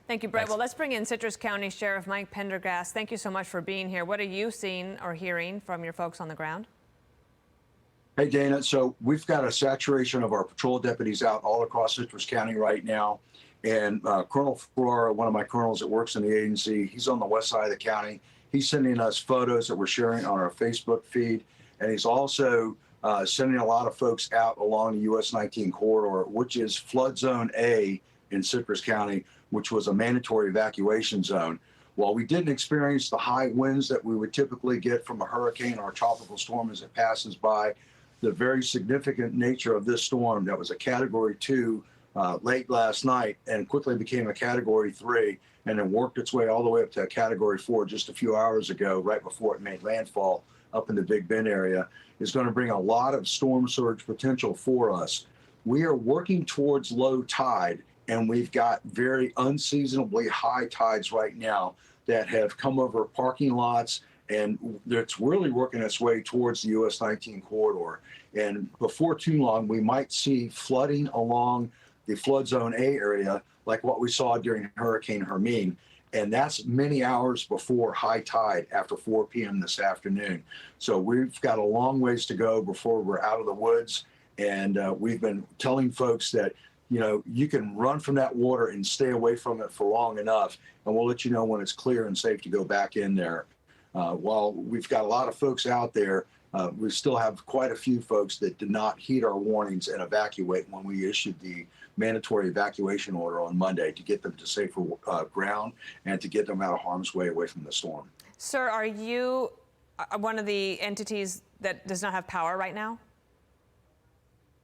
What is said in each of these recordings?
Thank you, Brett. Thanks. Well, let's bring in Citrus County Sheriff Mike Prendergast. Thank you so much for being here. What are you seeing or hearing from your folks on the ground? Hey, Dana. So we've got a saturation of our patrol deputies out all across Citrus County right now. And Colonel Ferrara, one of my colonels that works in the agency, he's on the west side of the county. He's sending us photos that we're sharing on our Facebook feed. And he's also sending a lot of folks out along the US 19 corridor, which is flood zone A in Citrus County, which was a mandatory evacuation zone. While we didn't experience the high winds that we would typically get from a hurricane or a tropical storm as it passes by, the very significant nature of this storm that was a Category 2 late last night and quickly became a Category 3 and then worked its way all the way up to a Category 4 just a few hours ago, right before it made landfall up in the Big Bend area, is going to bring a lot of storm surge potential for us. We are working towards low tide, and we've got very unseasonably high tides right now that have come over parking lots, and it's really working its way towards the US 19 corridor. And before too long, we might see flooding along the flood zone A area, like what we saw during Hurricane Hermine. And that's many hours before high tide after 4 p.m. this afternoon. So we've got a long ways to go before we're out of the woods. And we've been telling folks that, you know, you can run from that water and stay away from it for long enough, and we'll let you know when it's clear and safe to go back in there. While we've got a lot of folks out there, we still have quite a few folks that did not heed our warnings and evacuate when we issued the mandatory evacuation order on Monday to get them to safer ground and to get them out of harm's way away from the storm. Sir, are you one of the entities that does not have power right now?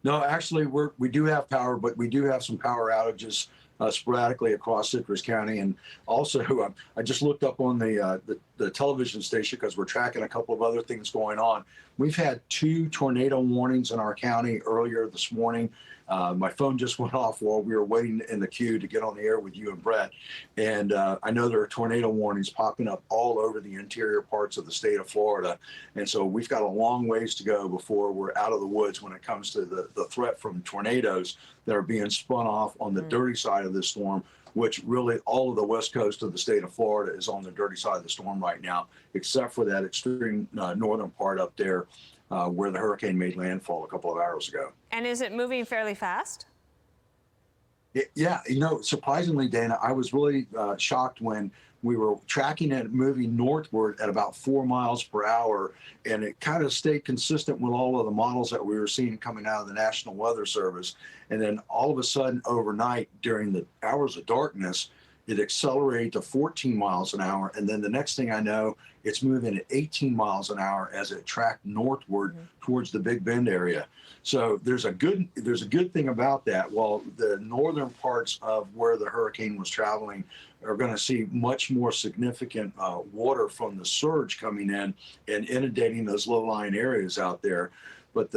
No, actually, we do have power, but we do have some power outages sporadically across Citrus County. And also, I just looked up on the television station because we're tracking a couple of other things going on. We've had 2 tornado warnings in our county earlier this morning. My phone just went off while we were waiting in the queue to get on the air with you and Brett. And I know there are tornado warnings popping up all over the interior parts of the state of Florida. And so we've got a long ways to go before we're out of the woods when it comes to the threat from tornadoes that are being spun off on the dirty side of this storm, which really all of the west coast of the state of Florida is on the dirty side of the storm right now, except for that extreme northern part up there where the hurricane made landfall a couple of hours ago. And is it moving fairly fast? Yeah, you know, surprisingly, Dana, I was really shocked when we were tracking it moving northward at about 4 miles per hour, and it kind of stayed consistent with all of the models that we were seeing coming out of the National Weather Service. And then all of a sudden, overnight, during the hours of darkness, it accelerated to 14 miles an hour. And then the next thing I know, it's moving at 18 miles an hour as it tracked northward towards the Big Bend area. So there's a good thing about that. While the northern parts of where the hurricane was traveling are going to see much more significant water from the surge coming in and inundating those low-lying areas out there. But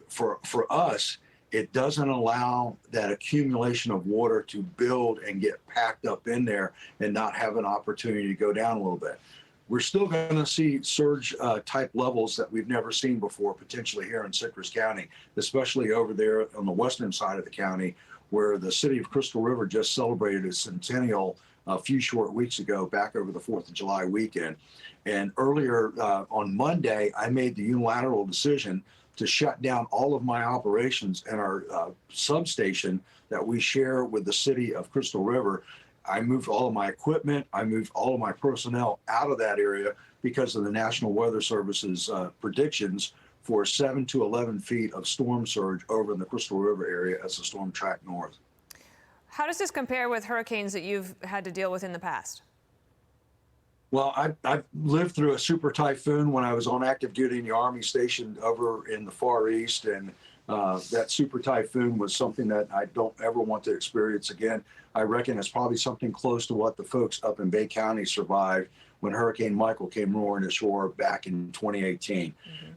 for us, it doesn't allow that accumulation of water to build and get packed up in there and not have an opportunity to go down a little bit. We're still going to see surge type levels that we've never seen before, potentially here in Citrus County, especially over there on the western side of the county, where the city of Crystal River just celebrated its centennial a few short weeks ago, back over the 4th of July weekend. And earlier on Monday, I made the unilateral decision to shut down all of my operations and our substation that we share with the city of Crystal River. I moved all of my equipment, I moved all of my personnel out of that area because of the National Weather Service's predictions for 7 to 11 feet of storm surge over in the Crystal River area as the storm tracked north. How does this compare with hurricanes that you've had to deal with in the past? Well, I've lived through a super typhoon when I was on active duty in the Army stationed over in the Far East, and that super typhoon was something that I don't ever want to experience again. I reckon it's probably something close to what the folks up in Bay County survived when Hurricane Michael came roaring ashore back in 2018.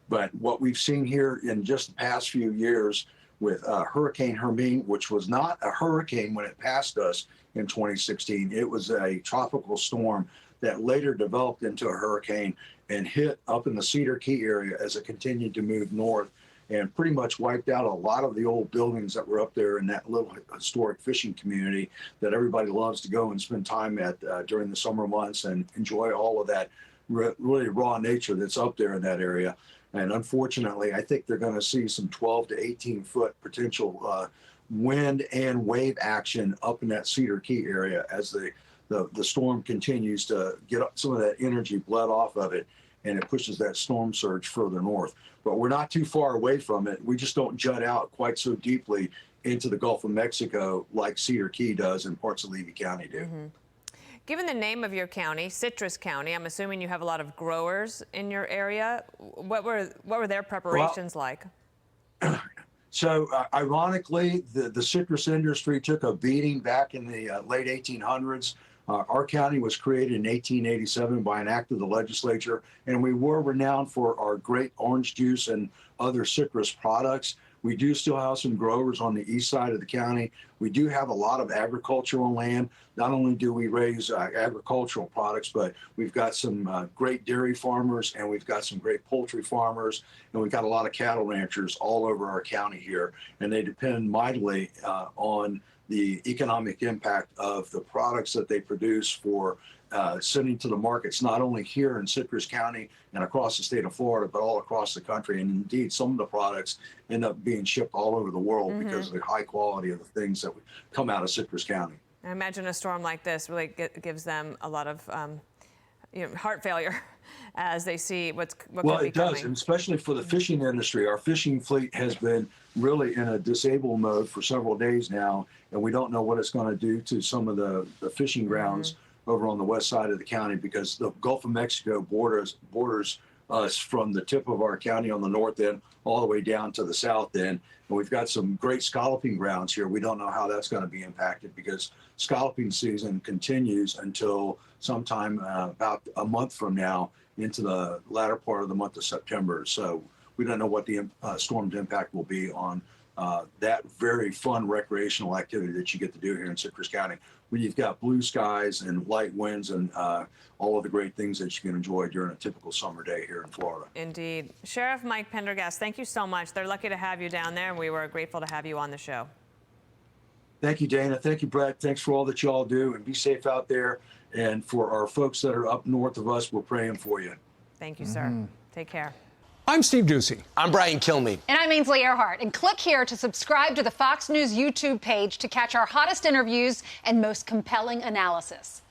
But what we've seen here in just the past few years with Hurricane Hermine, which was not a hurricane when it passed us in 2016, it was a tropical storm that later developed into a hurricane and hit up in the Cedar Key area as it continued to move north and pretty much wiped out a lot of the old buildings that were up there in that little historic fishing community that everybody loves to go and spend time at during the summer months and enjoy all of that really raw nature that's up there in that area. And unfortunately, I think they're going to see some 12 to 18 foot potential wind and wave action up in that Cedar Key area as the storm continues to get some of that energy bled off of it, and it pushes that storm surge further north. But we're not too far away from it. We just don't jut out quite so deeply into the Gulf of Mexico like Cedar Key does and parts of Levy County do. Mm-hmm. Given the name of your county, Citrus County, I'm assuming you have a lot of growers in your area. What were their preparations like? So ironically, the citrus industry took a beating back in the late 1800s. Our county was created in 1887 by an act of the legislature, and we were renowned for our great orange juice and other citrus products. We do still have some growers on the east side of the county. We do have a lot of agricultural land. Not only do we raise agricultural products, but we've got some great dairy farmers, and we've got some great poultry farmers, and we've got a lot of cattle ranchers all over our county here, and they depend mightily on the economic impact of the products that they produce for sending to the markets, not only here in Citrus County and across the state of Florida, but all across the country. And indeed, some of the products end up being shipped all over the world because of the high quality of the things that come out of Citrus County. I imagine a storm like this really gives them a lot of heart failure as they see what could be coming. Well, it does, and especially for the fishing industry. Our fishing fleet has been really in a disable mode for several days now, and we don't know what it's going to do to some of the fishing grounds over on the west side of the county, because the Gulf of Mexico borders us from the tip of our county on the north end all the way down to the south end. And we've got some great scalloping grounds here. We don't know how that's going to be impacted, because scalloping season continues until sometime about a month from now into the latter part of the month of September. So we don't know what the storm's impact will be on that very fun recreational activity that you get to do here in Citrus County, where you've got blue skies and light winds and all of the great things that you can enjoy during a typical summer day here in Florida. Indeed. Sheriff Mike Prendergast, thank you so much. They're lucky to have you down there, and we were grateful to have you on the show. Thank you, Dana. Thank you, Brett. Thanks for all that you all do, and be safe out there. And for our folks that are up north of us, we're praying for you. Thank you, sir. Take care. I'm Steve Ducey. I'm Brian Kilmeade. And I'm Ainsley Earhart. And click here to subscribe to the Fox News YouTube page to catch our hottest interviews and most compelling analysis.